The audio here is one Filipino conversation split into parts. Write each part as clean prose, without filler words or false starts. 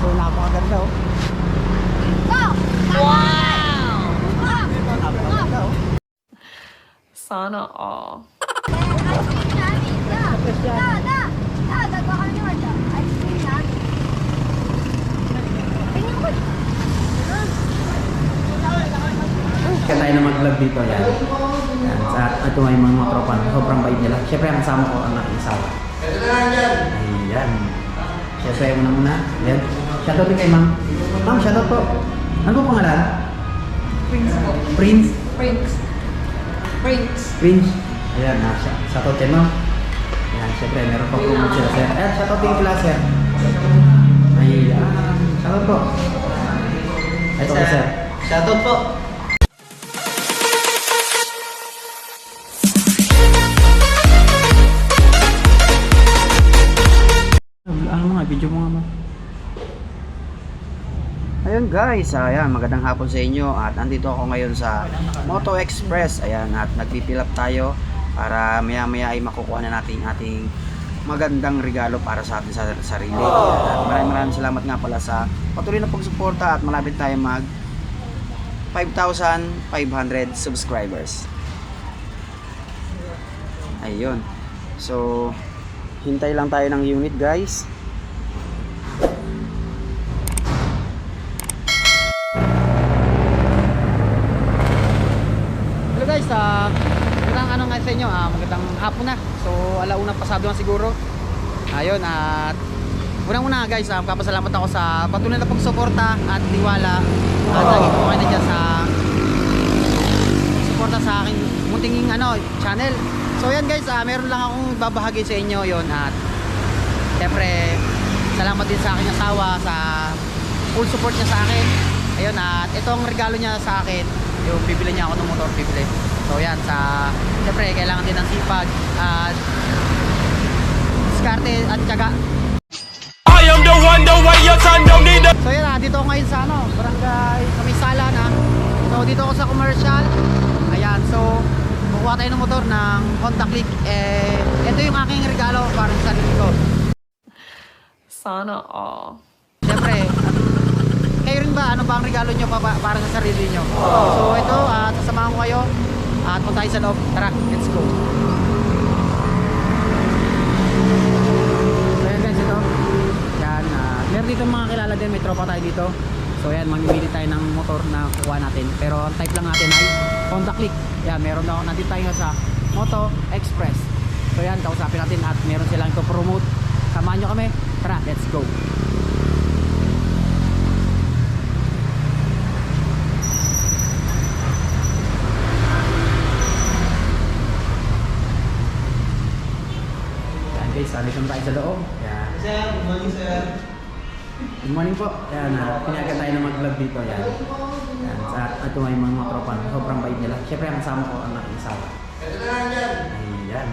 So napakaganda oh. Wow! Napakaganda oh. Sana all. Kaya tayo na mag-vlog dito yan. Yan. Ito nga yung mga tropa. Sobrang bait nila. Siyempre ang kasama ko ang nakikisawa. Ayan. Siyempre muna. Ayan. Shoutout din kay ma'am. Ma'am, shoutout po. Ano po pangalan? Prince po. Prince? Prince. Prince. Prince. Ayan. Shoutout kay ma'am. Ayan. Siyempre meron pa promote sila sir. Ayan. Shoutout din pala sir. Ayan. Shoutout po. Ito ka sir. Shoutout po. Ano nga, video mo nga mo. Ayun guys, ayan, magandang hapon sa inyo at andito ako ngayon sa Moto Express. Ayan, at nagpipil up tayo para maya maya ay makukuha na natin ating magandang regalo para sa atin sa sarili. At maraming salamat nga pala sa patuloy na pagsuporta at malapit tayo mag 5,500 subscribers. Ayun. So, hintay lang tayo ng unit guys. Hello guys, magandang nga sa inyo, magandang hapon na. So alaunang pasado na siguro. Ayun, at unang-una guys, magpapasalamat ako sa patuloy na pagsuporta at tiwala at lagi po kayo na dyan sa suporta sa aking munting channel. So yan guys, meron lang akong babahagi sa inyo yon at siyempre salamat din sa aking asawa sa full support niya sa akin. Ayun, at itong regalo niya sa akin, yung bibili niya ako ng motor, bibili. So yan, siyempre kailangan din ng sipag at diskarte at tiyaga. I am the one, the way your son don't need a... So yan, dito ako ngayon sa barangay Kamisala na. So dito ako sa commercial. Ayan, so kukuha tayo ng motor ng Honda Click. Ito yung aking regalo para sa sarili ko. Sana all. Siyempre, kayo rin ba? Ano ba ang regalo nyo para sa sarili nyo? So ito, sasamahan ko kayo at punta tayo sa loob. Tara, let's go. So yan guys, ito. Yan, meron dito mga kilala din. May tropa tayo dito. So yan, mamimili tayo ng motor na kukuha natin. Pero ang type lang natin ay Honda Click. Yan, meron daw. Nandito tayo sa Moto Express. So yan, kausapin natin at meron silang ito promote. Samahan nyo kami. Tara, let's go. Yan guys, dito na tayo sa loob. Yan. Sir, good morning sir. Good morning po. Yan, pinayagan tayo na mag-vlog dito. Yan. Yan. Ito nga yung mga tropa. Sobrang bait nila. Siyempre ang kasama ko ang nakikisawa. Ayan.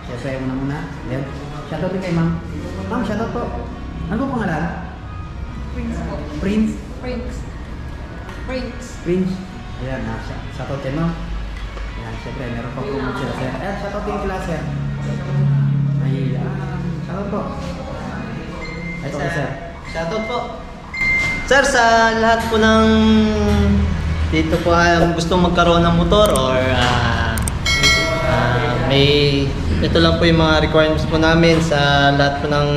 Siyempre muna. Ayan. Shoutout din kay ma'am. Ma'am, shoutout po. Ano po pangalan? Prince po. Prince? Prince. Prince. Prince. Ayan, shoutout kay ma'am. Ayan, siyempre meron pa promote sila sir. Ayan, shoutout din pala sir. Ayan. Shoutout po. Ito ka sir. Shoutout po. Sir, sa lahat po ng dito po gustong magkaroon ng motor or may ito lang po yung mga requirements po namin sa lahat po ng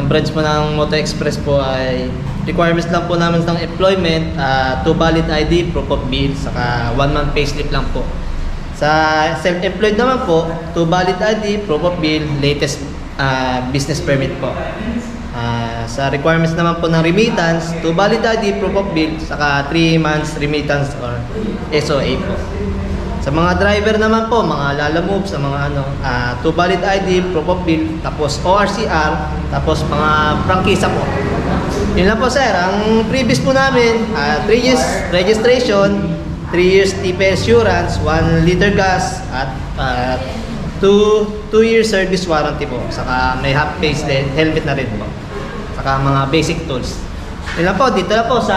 branch po ng Moto Express po ay requirements lang po namin ng employment, 2 valid ID, proof of bill, saka 1 month payslip lang po. Sa self-employed naman po, 2 valid ID, proof of bill, latest business permit po. Sa requirements naman po ng remittance, 2 valid ID, proof of bill, saka 3 months remittance or SOA po. Sa mga driver naman po, mga lalamove, sa mga 2 valid ID, proof of bill, tapos ORCR, tapos mga prangkisa po. Yun lang po sir, ang previous po namin, 3 years registration, 3 years TP assurance, 1 liter gas, at 2 years service warranty po. Saka may half face helmet na rin po. Saka mga basic tools. Yun lang po, dito lang po sa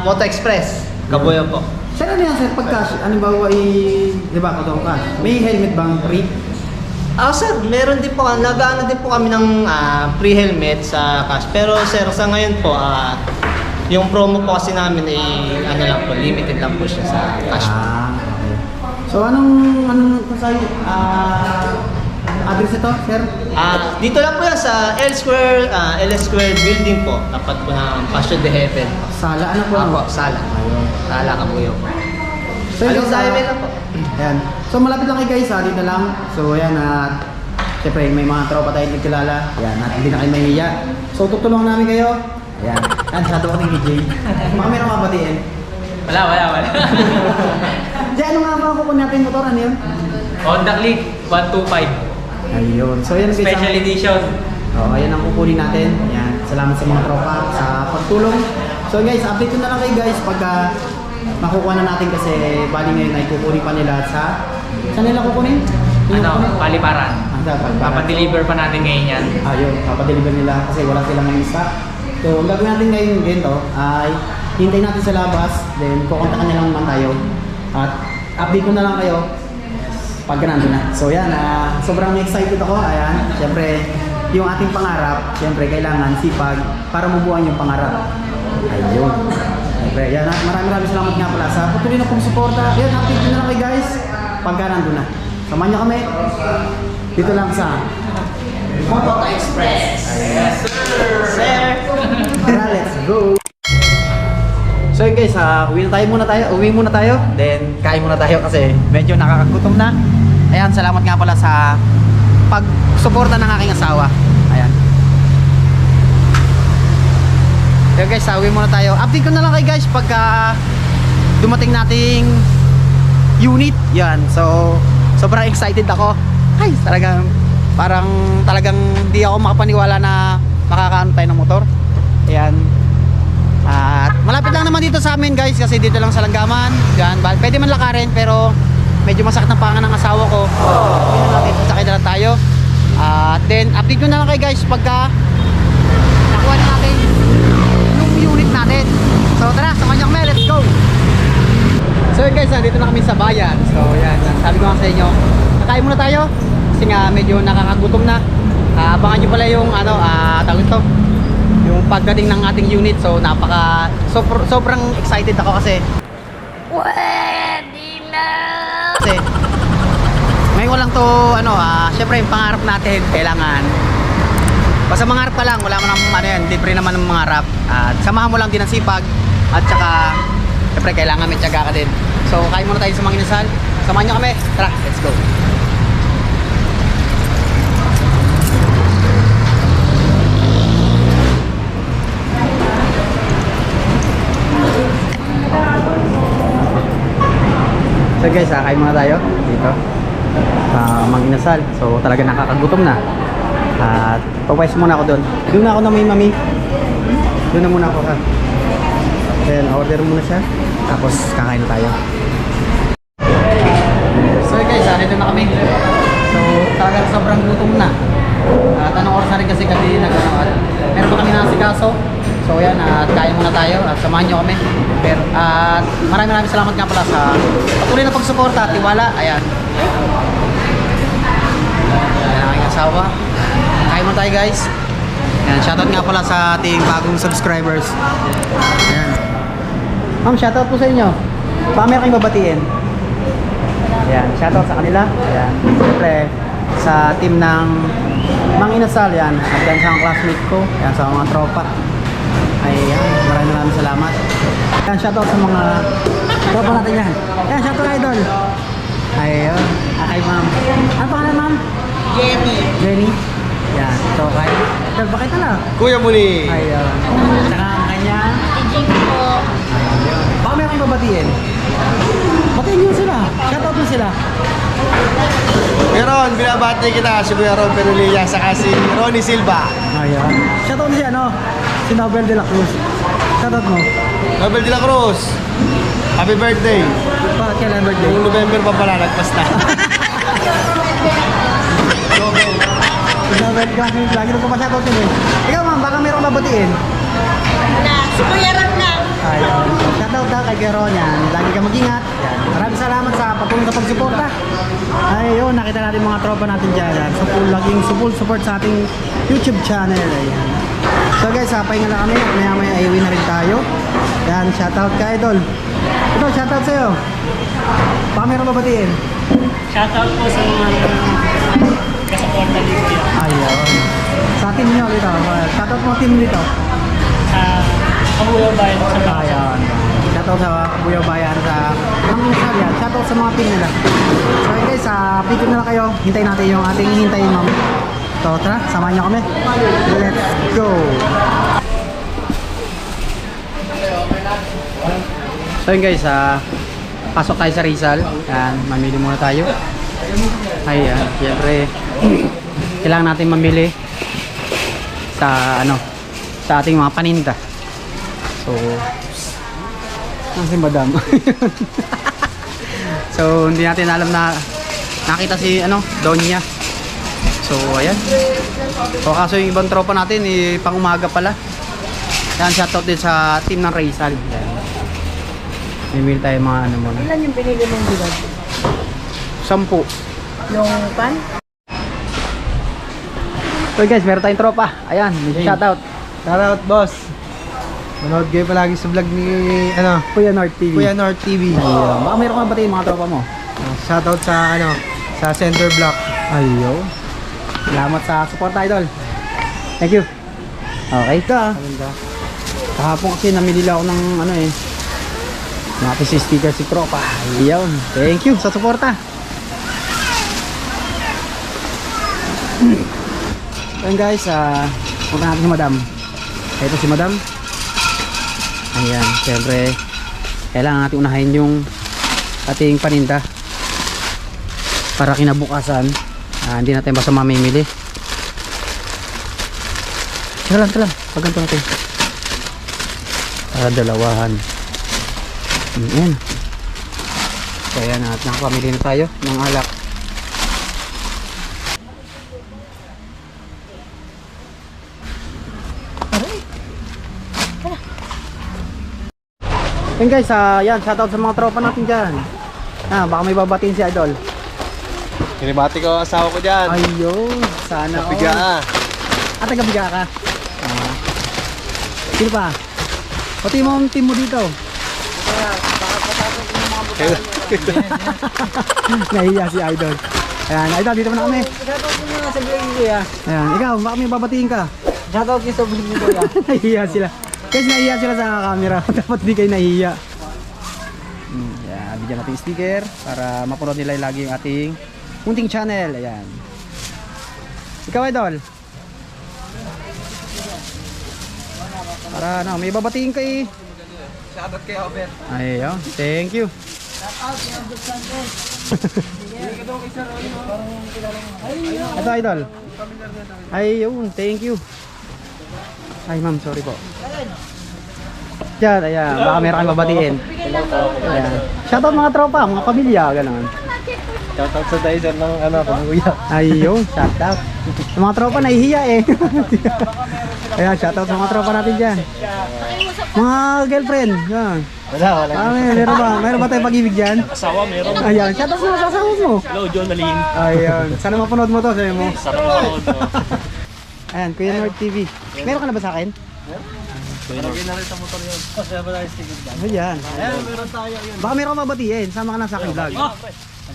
Moto Express, Kabuyan po. Sir, ano yan sir? Pag cash, ano ba di ba katong cash? May helmet bang free? Sir, meron din po, nag-ano din po kami ng free helmet sa cash. Pero sir, sa ngayon po, yung promo po kasi namin ay ano lang po, limited lang po siya sa cash. Okay. So anong sa'yo, address ito, sir? Dito lang po yan sa LS Square building po, tapat po ng Passion de Heaven. Sala, ano po? Ako, Sala. Sala ka po yun. So, Aling guys, sa highway lang po. Ayan. So malapit lang kayo guys, dito lang. So ayan, at syempre may mga tropa tayo nagkilala. Ayan, at hindi na kayo mahihiya. So tutulungan namin kayo. Ayan. Ayan, shadow ko ng DJ. Baka meron mabatiin. Wala. Di, ano nga ba kukunin natin motor? Ano yun? Honda Click 125. Ayun. So ayan guys. Special edition. Ayan ang kukunin natin. Ayan. Salamat sa mga tropa sa pagtulong. So guys, update ko na lang kayo guys pagka makukuha na natin kasi bali ngayon ay kukunin pa nila saan nila kukunin? Paliparan. Paliparan. Papadeliver pa natin ngayon yan. Ayun, papadeliver nila kasi wala silang ngayon stock. So, ang gagawin natin ngayon ganito ay hintayin natin sa labas, then kukontakan nila naman tayo at update ko na lang kayo pagka nandun na. So yan, sobrang excited ako. Ayan, syempre yung ating pangarap, syempre kailangan sipag para mabuhay yung pangarap. Ayun. Syempre, yan, maraming salamat nga pala sa patuloy na pagsuporta. Yan, update ko na lang kayo guys pagka nandun na. Samahan nyo kami dito lang sa Moto Express. Yes, sir! Tara, let's go! So yun guys, uwi muna tayo, then kain muna tayo kasi medyo nakakagutom na. Ayan, salamat nga pala sa pagsuporta ng aking asawa. Ayan. So guys, uwi muna tayo. Update ko na lang kayo guys pagka dumating nating unit. Yan, so sobrang excited ako. Ay, talagang hindi ako makapaniwala na makakaano tayo ng motor. Ayan. At malapit lang naman dito sa amin guys kasi dito lang sa Langgaman. Yan, pwede man lakarin pero medyo masakit ng panga ng asawa ko. Hindi na natin, sakay na lang tayo. At then update ko na lang kayo guys pagka nakuha na natin yung unit natin. So tara, samahan niyo kami, let's go! So yun guys, dito na kami sa bayan. So yan, sabi ko nga sa inyo, kakain muna tayo kasi nga medyo nakakagutom na. Abangan nyo pala yung tawag ito, yung pagdating ng ating unit. So sobrang excited ako kasi kasi ngayon ko lang to syempre yung pangarap natin kailangan basta mangarap ka lang, wala mo nang libre naman ng mangarap at samahan mo lang din ang sipag at saka syempre kailangan may tiyaga ka din. So kain muna tayo sa mga inasal, samahan nyo kami, tara, let's go. So guys, kain muna tayo dito sa Mang Inasal. So talaga nakakagutom na. At pagpais muna ako doon. Doon na ako na may mami. Doon na muna ako ha. Then order muna siya. Tapos kakain na tayo. So guys, dito na kami. So talagang sobrang gutom na. At anong oras na rin kasi meron pa kami nasikaso. So yan, at kain muna tayo at samahan nyo kami. Pero at maraming salamat nga pala sa patuloy na pagsuporta at tiwala. Ayan. Ayan ang aking asawa. Kain muna tayo guys. Ayan, shoutout nga pala sa ating bagong subscribers. Ayan. Ma'am, shoutout po sa inyo. Baka meron kayong babatiin. Ayan, shoutout sa kanila. Ayan. Siyempre sa team ng Mang Inasal. Ayan, at yan sa mga classmate ko. Ayan, sa mga tropa. Ayan, maraming salamat. Ayan, shoutout sa mga tropa natin yan. Ayan, shoutout idol. Ayan, kay ma'am. Ano pangalan ma'am? Jenny. Ayan, ito kay idol, bakit na? Kuya Muni! Ayan. Tsaka ang kanya. Ayan. Baka meron kayong babatiin. Batiin nyo sila. Shoutout nyo sila. Meron, binabati kita si Kuya Ron Perulia saka si Ronnie Silva. Ayan. Shoutout si si Nobel de la Cruz. Shoutout mo. Nobel de la Cruz, happy birthday! Bakit kailan birthday? Noong November pa pala, nagpas na. Nobel ka, lagi nung pumashoutout yun eh. Ikaw ma'am, baka merong babatiin. Na, si Kuya Ron lang. Ayan. shoutout daw kay Geron yan. Lagi ka mag-ingat. Yan. Maraming salamat sa patuloy na pagsuporta. Ay, yun, nakita natin mga tropa natin dyan. Yan. So, laging support sa ating YouTube channel. Ayan. So guys, pahinga na kami. Maya-maya iuwi na rin tayo. Yan, shoutout ka, idol. Ito, shoutout sa'yo. Baka meron babatiin. Shoutout po sa mga kasuporta dito. Ayun. Sa team nyo dito. Shoutout mo team dito. Sa Kabuyaw Bayan sa Ayan. Shoutout sa Buyaw Bayan sa Manginsan yan. Shoutout sa mga team nila. So yun guys, video na lang kayo. Hintayin natin yung ating hintayin ma'am. So tara, samahan nyo kami. Let's go! So yun guys, pasok tayo sa Rizal. Yan, mamili muna tayo. Ayan, siyempre kailangan natin mamili sa sa ating mga paninda. So si madam. So hindi natin alam na nakita si Donya. So ayan. So kaso yung ibang tropa natin pang umaga pala. Yan, shoutout din sa team ng Rizal. Yan. Mimili tayo mga muna. Ilan yung binili mong bilad? 10. Yung pan? So guys, meron tayong tropa. Ayan, may shoutout. Shoutout, boss. Manood kayo palagi sa vlog ni Kuya North TV. Kuya North TV. Ayun. Baka meron kang batiin mga tropa mo. Shoutout sa sa Center Block. Ayun. Salamat sa support, idol. Thank you. Okay ka. Kahapon kasi namili lang ako ng mga sticker si tropa. Ayun. Thank you sa suporta. Ayun guys, punta natin si madam. Ito si madam. Ayan, siyempre kailangan natin unahin yung ating paninda para kinabukasan hindi natin basta mamimili. Tara lang, pagganto natin para dalawahan. Ayan. So ayan, at nakapamili na tayo ng alak. Yun guys, yan, shoutout sa mga tropa natin dyan. Baka may babatiin si idol. Kinibati ko ang asawa ko dyan. Ayun, sana Napiga ah. Taga-biga ka. Sino pa? Pati mo ang team mo dito. Nahiya si idol. Ayan, idol, dito na kami. Shoutout mo nga sa vlog ko ya. Ayan, ikaw, baka may babatiin ka. Shoutout ko sa vlog ko ya. Nahiya sila. Kasi nahiya sila sa camera. Dapat di kayo nahiya. Ayan, bigyan natin yung sticker para mapanood nila lagi yung ating munting channel. Ayan. Ikaw, idol. Para may babatiin ka eh. Shoutout kay Albert. Ayun, thank you. Ito, idol. Ayun, thank you. Ay, ma'am, sorry po. Diyan, ayan, baka meron kang babatiin. Ayan. Shoutout mga tropa, mga pamilya, gano'n. Shoutout sa Dicer ng Panaguya. Ayun, shoutout. Sa mga tropa, nahihiya eh. Ayan, shoutout sa mga tropa natin dyan. Mga girlfriend, yan. Wala. Meron ba tayong pag-ibig dyan? Asawa, meron. Ayan, shoutout sa mga asawa mo. Hello, John Malin. Ayun, sana mapanood mo to, sabi mo. Sarap manood mo. Ayan, Kuya North TV. Meron ka na ba sa akin? Lagyan na rin sa motor yun. Ayan. Meron tayo yun. Baka meron ka mabatiin, sama ka na sa akin vlog. Oh,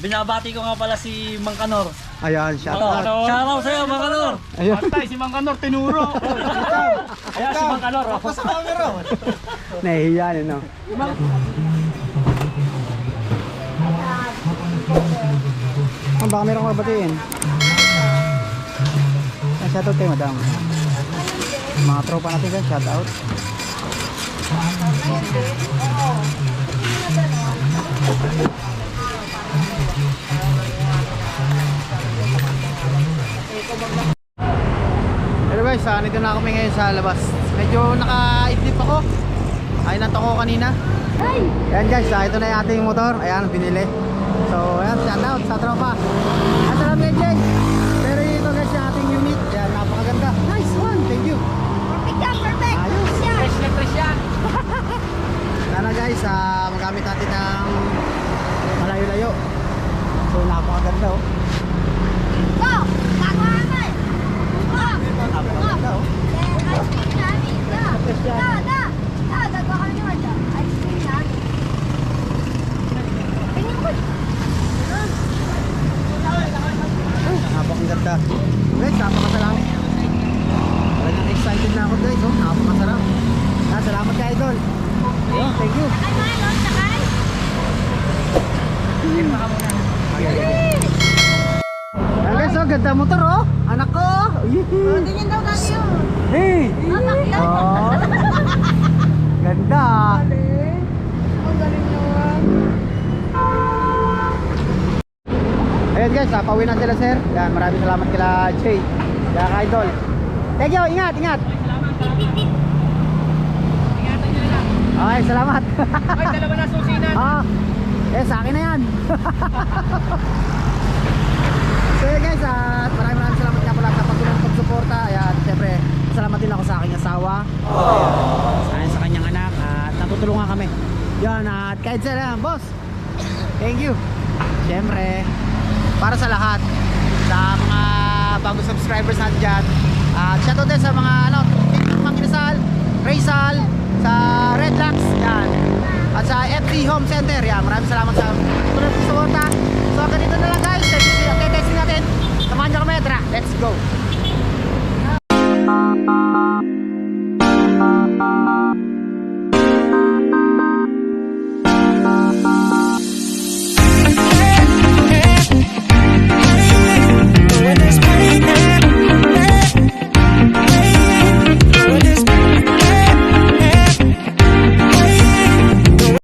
binabati ko nga pala si Mang Kanor. Ayan, shoutout. Shoutout sa'yo, Mang Kanor. Ayun. Patay, si Mang Kanor, tinuro. Ayan, si Mang Kanor. Sa camera. Nahihiya yun, no? Baka meron ka mabatiin. Shoutout kay madam. Mga tropa natin dyan, shoutout. Hello guys, nandito na kami ngayon sa labas. Medyo naka-idlip ako. Ay nato ko kanina. Ayan guys, ito na yung ating motor. Ayan, binili. So ayan, shoutout sa tropa. At sarap yan dyan. Pero ito guys yung ating unit. Ayan, napakaganda. Nice one, thank you. Ayos. Fresh na fresh yan. Sana guys, magamit natin ng malayo-layo. So napakaganda oh. Napakaganda oh. Napakaganda. Guys, napakasarap. Talagang excited na ako guys oh. Napakasarap. Salamat ka idol. Oh, thank you. Ayan guys, oh, ganda motor oh. Anak ko. Tingin daw dati yun. Hey. Oh. Ganda. Ang galing naman. Ayan guys, pauwi na sila sir. Yan, maraming salamat kila Jay. Kaya ka idol. Thank you, ingat, ingat. Okay, salamat. Ay, dalawa na susinan. Sa akin na yan. So yun guys, maraming salamat nga pala sa pagtulong pagsuporta. Ayan, siyempre, salamat din ako sa aking asawa. Sa kanyang anak. At natutulungan kami. Yan, at kahit sila, boss. Thank you. Siyempre, para sa lahat, sa mga bagong subscribers natin dyan. At shoutout din sa mga, Mang Inasal, Raysal, sa Redlux, yan. At sa FD Home Center, yan. Maraming salamat sa tulong pagsuporta. So, ganito na lang guys.